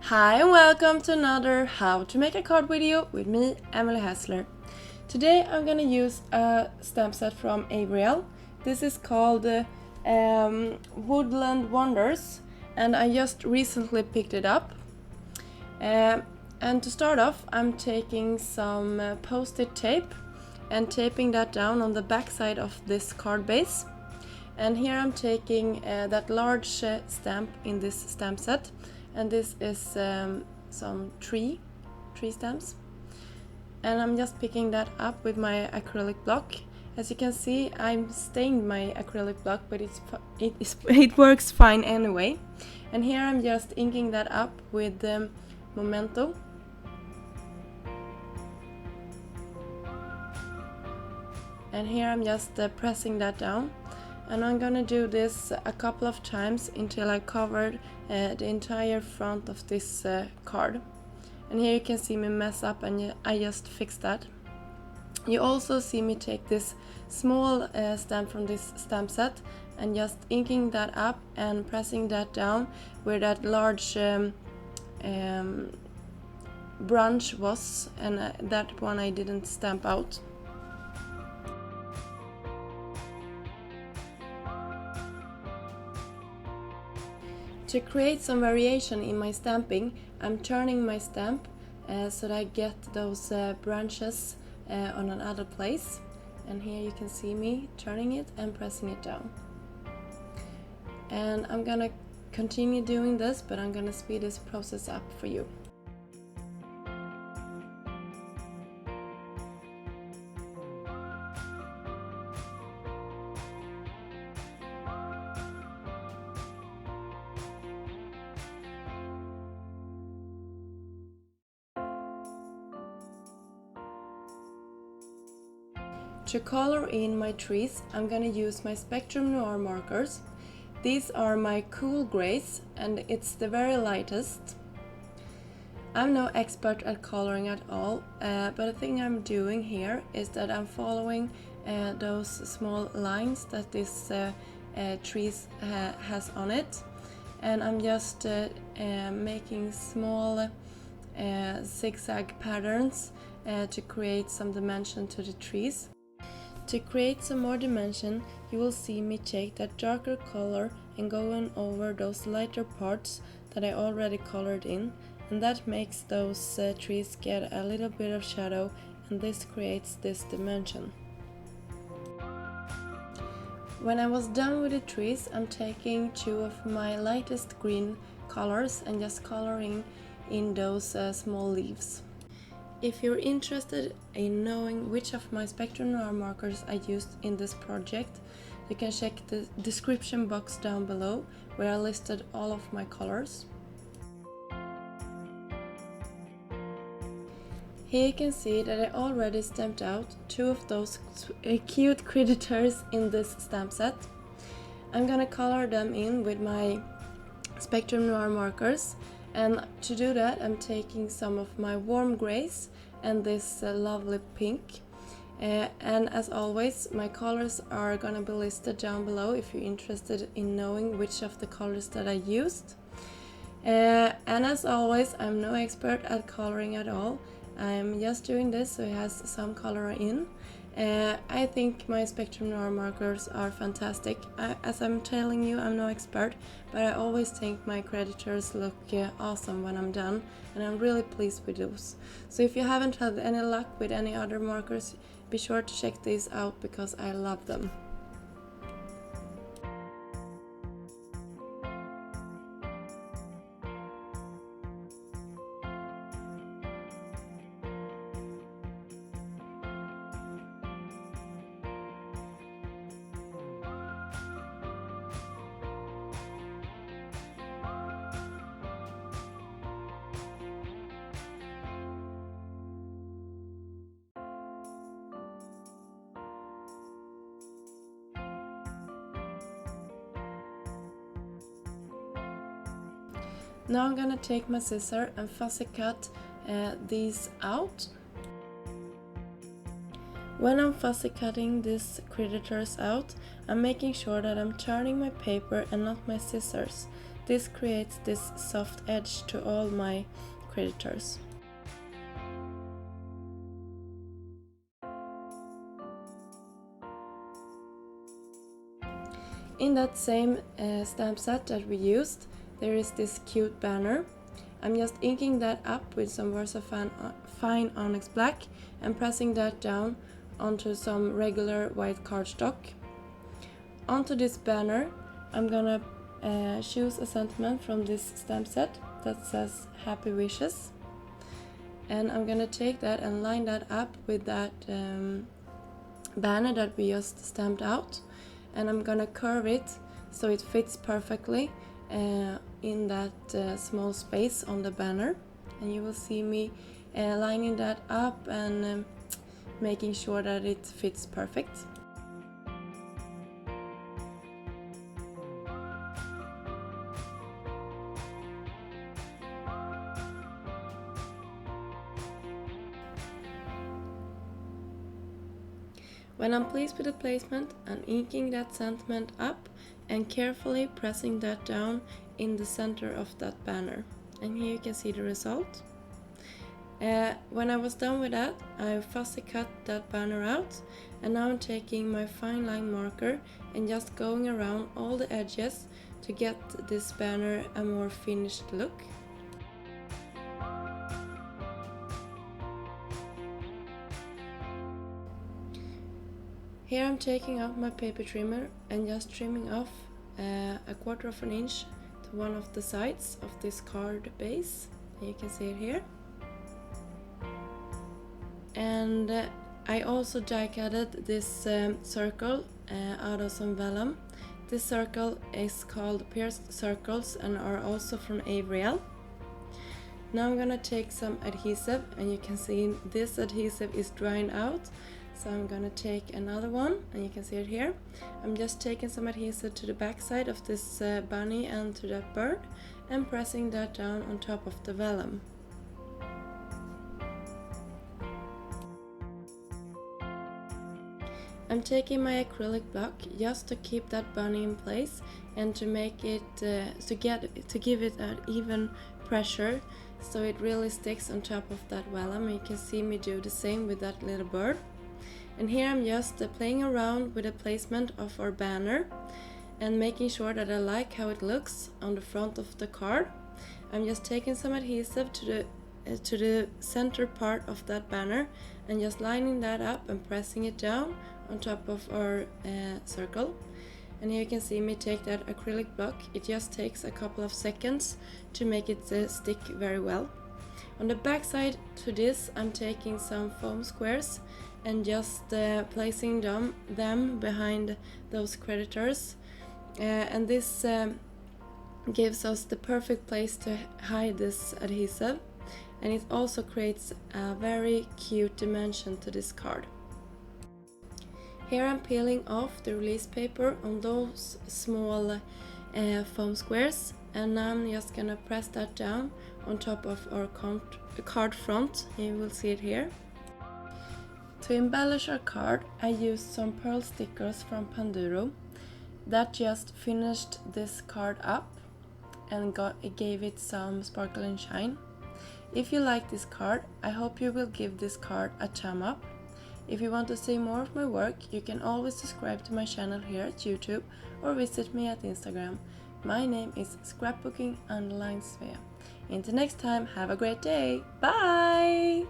Hi and welcome to another how to make a card video with me, Emily Hassler. Today I'm gonna use a stamp set from Avery. This is called Woodland Wonders and I just recently picked it up. And to start off, I'm taking some post-it tape and taping that down on the back side of this card base. And here I'm taking that large stamp in this stamp set, and this is some tree stamps. And I'm just picking that up with my acrylic block. As you can see, I'm stained my acrylic block, but it works fine anyway. And here I'm just inking that up with Memento. And here I'm just pressing that down. And I'm gonna do this a couple of times until I covered the entire front of this card. And here you can see me mess up, and I just fixed that. You also see me take this small stamp from this stamp set and just inking that up and pressing that down where that large branch was, and that one I didn't stamp out. To create some variation in my stamping, I'm turning my stamp so that I get those branches on another place. And here you can see me turning it and pressing it down. And I'm gonna continue doing this, but I'm gonna speed this process up for you. To color in my trees, I'm gonna use my Spectrum Noir markers. These are my cool grays, and it's the very lightest. I'm no expert at coloring at all, but the thing I'm doing here is that I'm following those small lines that this trees has on it, and I'm just making small zigzag patterns to create some dimension to the trees. To create some more dimension, you will see me take that darker color and going over those lighter parts that I already colored in, and that makes those trees get a little bit of shadow, and this creates this dimension. When I was done with the trees, I'm taking two of my lightest green colors and just coloring in those small leaves. If you're interested in knowing which of my Spectrum Noir markers I used in this project, you can check the description box down below where I listed all of my colors. Here you can see that I already stamped out two of those cute critters in this stamp set. I'm gonna color them in with my Spectrum Noir markers. And to do that, I'm taking some of my warm grays and this lovely pink. And as always, my colors are gonna be listed down below if you're interested in knowing which of the colors that I used. And as always, I'm no expert at coloring at all. I'm just doing this so it has some color in. I think my Spectrum Noir markers are fantastic. As I'm telling you, I'm no expert, but I always think my creditors look awesome when I'm done, and I'm really pleased with those. So if you haven't had any luck with any other markers, be sure to check these out because I love them. Now I'm gonna take my scissor and fussy cut these out. When I'm fussy cutting these critters out, I'm making sure that I'm turning my paper and not my scissors, This creates this soft edge to all my creditors. In that same stamp set that we used, there is this cute banner. I'm just inking that up with some Virsafine Onyx black and pressing that down onto some regular white cardstock. Onto this banner, I'm gonna choose a sentiment from this stamp set that says Happy Wishes. And I'm gonna take that and line that up with that banner that we just stamped out. And I'm gonna curve it so it fits perfectly in that small space on the banner. And you will see me lining that up and making sure that it fits perfect. When I'm pleased with the placement, I'm inking that sentiment up and carefully pressing that down in the center of that banner. And here you can see the result. When I was done with that, I fussy cut that banner out, and now I'm taking my fine line marker and just going around all the edges to get this banner a more finished look. Here I'm taking out my paper trimmer and just trimming off a 1/4 of an inch to one of the sides of this card base. And you can see it here. And I also die cutted this circle out of some vellum. This circle is called pierced circles and are also from Avery, elle. Now I'm gonna take some adhesive, and you can see this adhesive is drying out. So I'm gonna take another one, and you can see it here. I'm just taking some adhesive to the back side of this bunny and to that bird and pressing that down on top of the vellum. I'm taking my acrylic block just to keep that bunny in place and to make it to give it an even pressure so it really sticks on top of that vellum. You can see me do the same with that little bird. And here I'm just playing around with the placement of our banner and making sure that I like how it looks on the front of the card. I'm just taking some adhesive to the center part of that banner and just lining that up and pressing it down on top of our circle. And here you can see me take that acrylic block. It just takes a couple of seconds to make it stick very well. On the back side to this, I'm taking some foam squares and just placing them behind those creditors. And this gives us the perfect place to hide this adhesive. And it also creates a very cute dimension to this card. Here I'm peeling off the release paper on those small foam squares, and now I'm just gonna press that down on top of our card front. You will see it here. To embellish our card, I used some pearl stickers from Panduro that just finished this card up and gave it some sparkle and shine. If you like this card, I hope you will give this card a thumb up. If you want to see more of my work, you can always subscribe to my channel here at YouTube or visit me at Instagram. My name is scrapbooking_Svea. Until next time, have a great day. Bye!